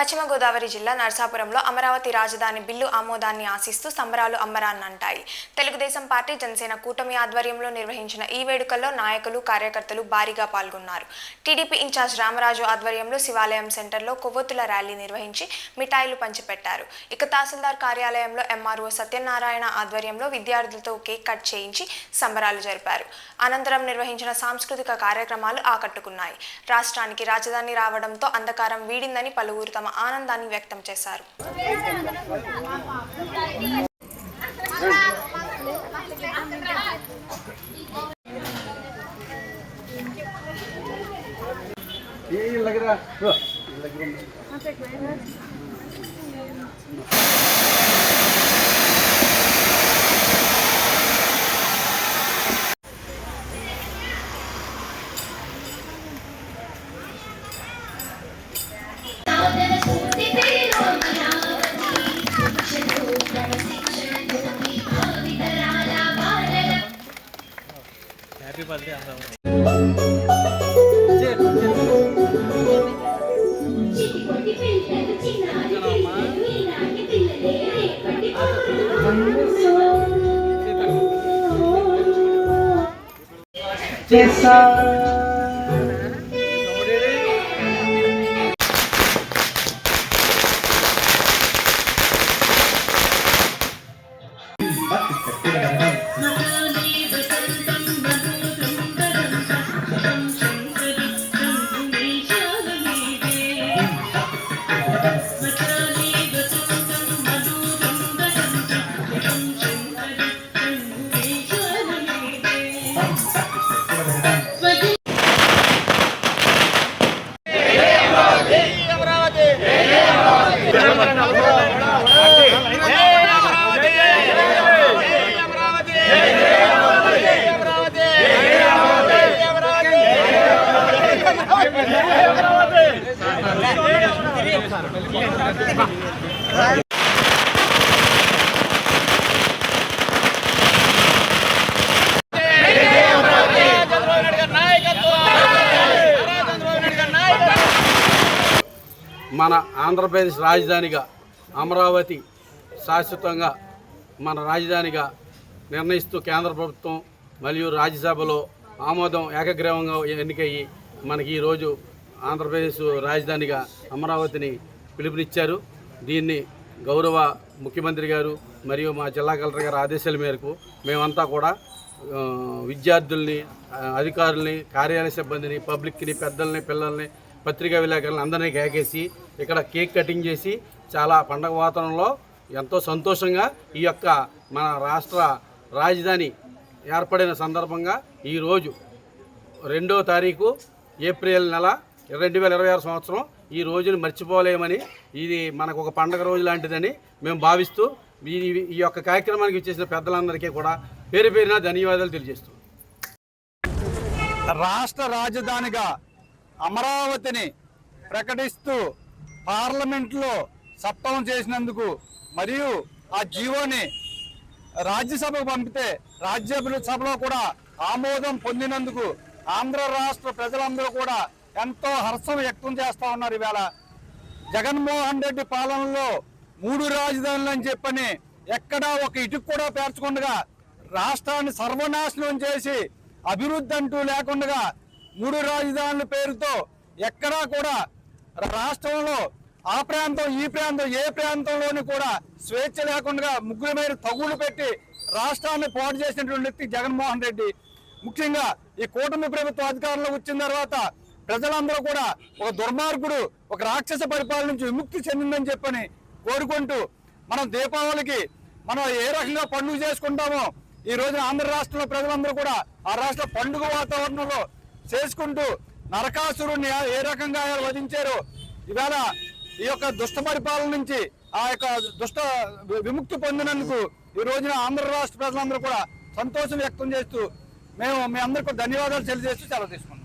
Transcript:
పశ్చిమ గోదావరి జిల్లా నరసాపురంలో అమరావతి రాజధాని బిల్లు ఆమోదాన్ని ఆశిస్తూ సంబరాలు అంబరాన్నంటాయి. తెలుగుదేశం పార్టీ జనసేన కూటమి ఆధ్వర్యంలో నిర్వహించిన ఈ వేడుకల్లో నాయకులు కార్యకర్తలు భారీగా పాల్గొన్నారు. టీడీపీ ఇన్ఛార్జ్ రామరాజు ఆధ్వర్యంలో శివాలయం సెంటర్లో కొవ్వొత్తుల ర్యాలీ నిర్వహించి మిఠాయిలు పంచిపెట్టారు. ఇక తహసీల్దార్ కార్యాలయంలో ఎంఆర్ఓ సత్యనారాయణ ఆధ్వర్యంలో విద్యార్థులతో కేక్ కట్ చేయించి సంబరాలు జరిపారు. అనంతరం నిర్వహించిన సాంస్కృతిక కార్యక్రమాలు ఆకట్టుకున్నాయి. రాష్ట్రానికి రాజధాని రావడంతో అంధకారం వీడిందని పలువురు తమ ఆనందాన్ని వ్యక్తం చేశారు. హ్యాపీ బర్త్డే అందరూ. మన ఆంధ్రప్రదేశ్ రాజధానిగా అమరావతి శాశ్వతంగా మన రాజధానిగా నిర్ణయిస్తూ కేంద్ర ప్రభుత్వం మరియు రాజ్యసభలో ఆమోదం ఏకగ్రీవంగా ఎన్నికయ్యి మనకి ఈరోజు ఆంధ్రప్రదేశ్ రాజధానిగా అమరావతిని పిలుపునిచ్చారు. దీన్ని గౌరవ ముఖ్యమంత్రి గారు మరియు మా జిల్లా కలెక్టర్ గారి ఆదేశాల మేరకు మేమంతా కూడా విద్యార్థుల్ని, అధికారుల్ని, కార్యాలయ సిబ్బందిని, పబ్లిక్ని, పెద్దల్ని, పిల్లల్ని, పత్రికా విలేకరులను అందరినీ కేకేసి ఇక్కడ కేక్ కటింగ్ చేసి చాలా పండగ వాతావరణంలో ఎంతో సంతోషంగా ఈ యొక్క మన రాష్ట్ర రాజధాని ఏర్పడిన సందర్భంగా ఈరోజు 2వ తారీఖు ఏప్రిల్ నెల 2026 సంవత్సరం ఈ రోజుని మర్చిపోలేమని, ఇది మనకు ఒక పండగ రోజు లాంటిదని మేము భావిస్తూ ఈ యొక్క కార్యక్రమానికి వచ్చేసిన పెద్దలందరికీ కూడా పేరు పేరున ధన్యవాదాలు తెలియజేస్తున్నాం. రాష్ట్ర రాజధానిగా అమరావతిని ప్రకటిస్తూ పార్లమెంట్లో చట్టం చేసినందుకు మరియు ఆ జీవోని రాజ్యసభకు పంపితే రాజ్యసభలో కూడా ఆమోదం పొందినందుకు ఆంధ్ర రాష్ట్ర ప్రజలందరూ కూడా ఎంతో హర్షం వ్యక్తం చేస్తూ ఉన్నారు. ఈవేళ జగన్మోహన్ రెడ్డి పాలనలో 3 రాజధానులు అని చెప్పని ఎక్కడా ఒక ఇటుకు కూడా పేర్చకుండా రాష్ట్రాన్ని సర్వనాశనం చేసి అభివృద్ధి అంటూ లేకుండా 3 రాజధానుల పేరుతో ఎక్కడా కూడా రాష్ట్రంలో ఆ ప్రాంతం ఈ ప్రాంతం ఏ ప్రాంతంలోని కూడా స్వేచ్ఛ లేకుండా ముగ్గురు మీద తగులు పెట్టి రాష్ట్రాన్ని పాడు చేసినటువంటి వ్యక్తి జగన్మోహన్ రెడ్డి. ముఖ్యంగా ఈ కూటమి ప్రభుత్వం అధికారంలోకి వచ్చిన తర్వాత ప్రజలందరూ కూడా ఒక దుర్మార్గుడు, ఒక రాక్షస పరిపాలన నుంచి విముక్తి చెందిందని చెప్పని కోరుకుంటూ మనం దీపావళికి మనం ఏ రకంగా పండుగ చేసుకుంటామో ఈ రోజున ఆంధ్ర రాష్ట్రంలో ప్రజలందరూ కూడా ఆ రాష్ట్ర పండుగ వాతావరణంలో చేసుకుంటూ నరకాసురుణ్ణి ఏ రకంగా వధించారో ఇవాళ ఈ యొక్క దుష్ట పరిపాలన నుంచి ఆ యొక్క దుష్ట విముక్తి పొందినందుకు ఈ రోజున ఆంధ్ర రాష్ట్ర ప్రజలందరూ కూడా సంతోషం వ్యక్తం చేస్తూ మేము మీ అందరికీ ధన్యవాదాలు తెలియజేస్తూ సెలవు తీసుకున్నాం.